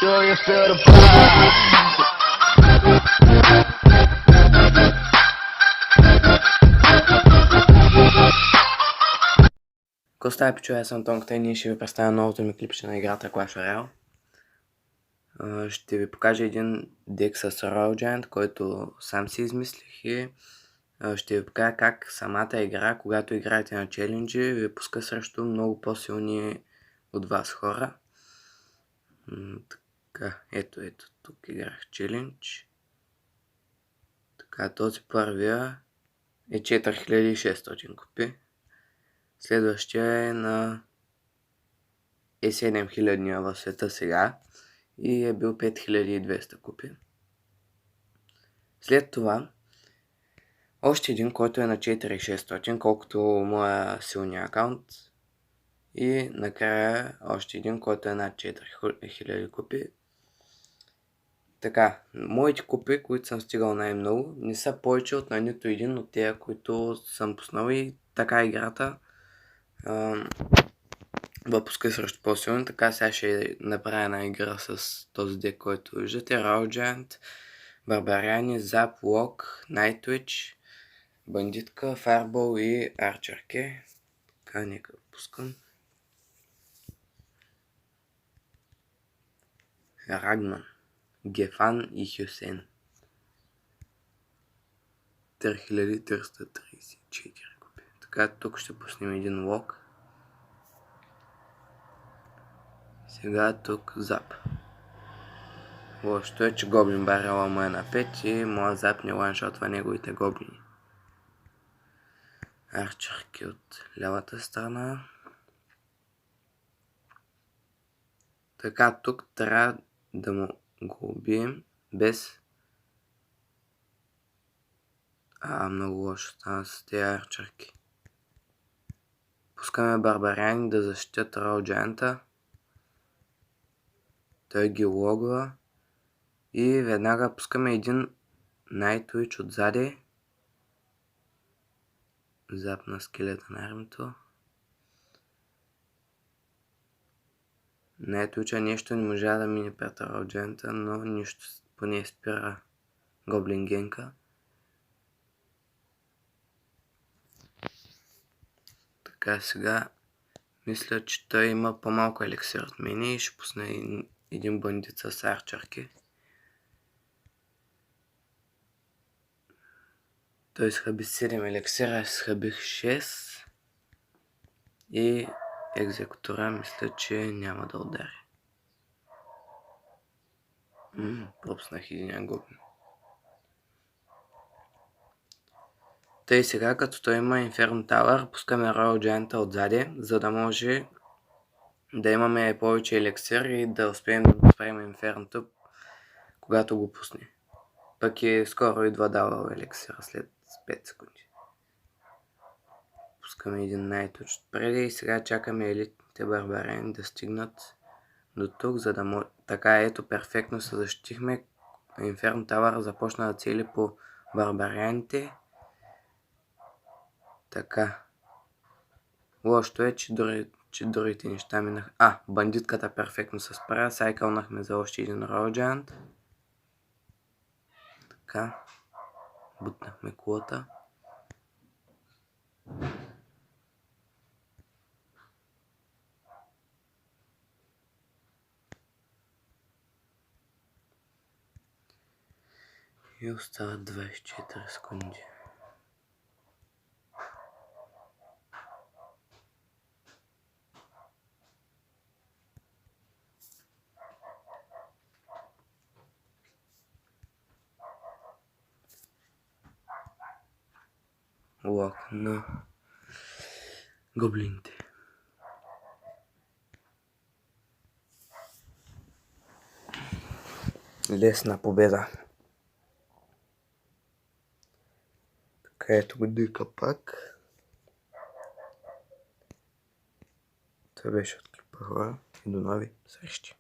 Do you feel the vibe? Какво става, пичо? Аз съм Тонката и ние ще ви представя новото ми клипче на играта Clash Royale. Ще ви покажа един дек с Royal Giant, който сам си измислих, и ще ви покажа как самата игра, когато играете на челенджи, ви пуска срещу много по-силни от вас хора. Така, ето, тук играх челендж. Така, този първия е 4600 купи. Следващия е на 7000 в света сега и е бил 5200 купи. След това още един, който е на 4600, колкото моя силния акаунт. И накрая още един, който е над 4000 купи. Така, моите купи, които съм стигал най-много, не са повече от на нито един от тези, които съм пуснал, и така играта въпуска срещу по-силни. Така, сега ще направя една игра с този дек, който виждате. Royal Giant, Барбариани, Зап, Лок, Nightwitch, Бандитка, Fireball и Арчерке. Така, нека пускам. Рагман, Гефан и Хюсен. 3334 купи. Така, тук ще пуснем един лок. Сега тук Зап. Лошото е, че Гоблин барела му е на 5 и моя Зап не ланшотва неговите гоблини. Арчерки от лявата страна. Така, тук трябва да му го убием без... много лошо стана с тези арчерки. Пускаме барбариани да защитят Royal Giant-а. Той ги логва. И веднага пускаме един Nightwitch отзади. Зап на скелета на армито. Nightwitch нещо не можа да мине пред Royal Giant-а, но нищо, поне спира Гоблин генка. Така, сега мисля, че той има по-малко еликсир от мен и ще пусне един бандит с арчерки. Той схъби 7 еликсира, аз схъбих 6. И екзекутора мисля, че няма да удари. Пропуснах един гоблин. Тъй сега, като той има Inferno Tower, пускаме Royal Giant отзади, за да може да имаме повече еликсир и да успеем да спрем Inferno-то, когато го пусне. Пък и скоро идва дава еликсира след 5 секунди. Пускаме един Nightwitch отпреди и сега чакаме елитните барбариани да стигнат до тук, за да може... Така, ето, перфектно се защитихме. Inferno Tower започна да цели по барбарианите. Така. Лошото е, че другите неща минаха. Бандитката перфектно се справя. Сайкълнахме за още един Royal Giant. Така. Бутнахме кулата. И остават 24 секунди. Лок на гоблините. Лесна победа. Така, ето го дика пак. Това беше от клипа хора и до нови срещи.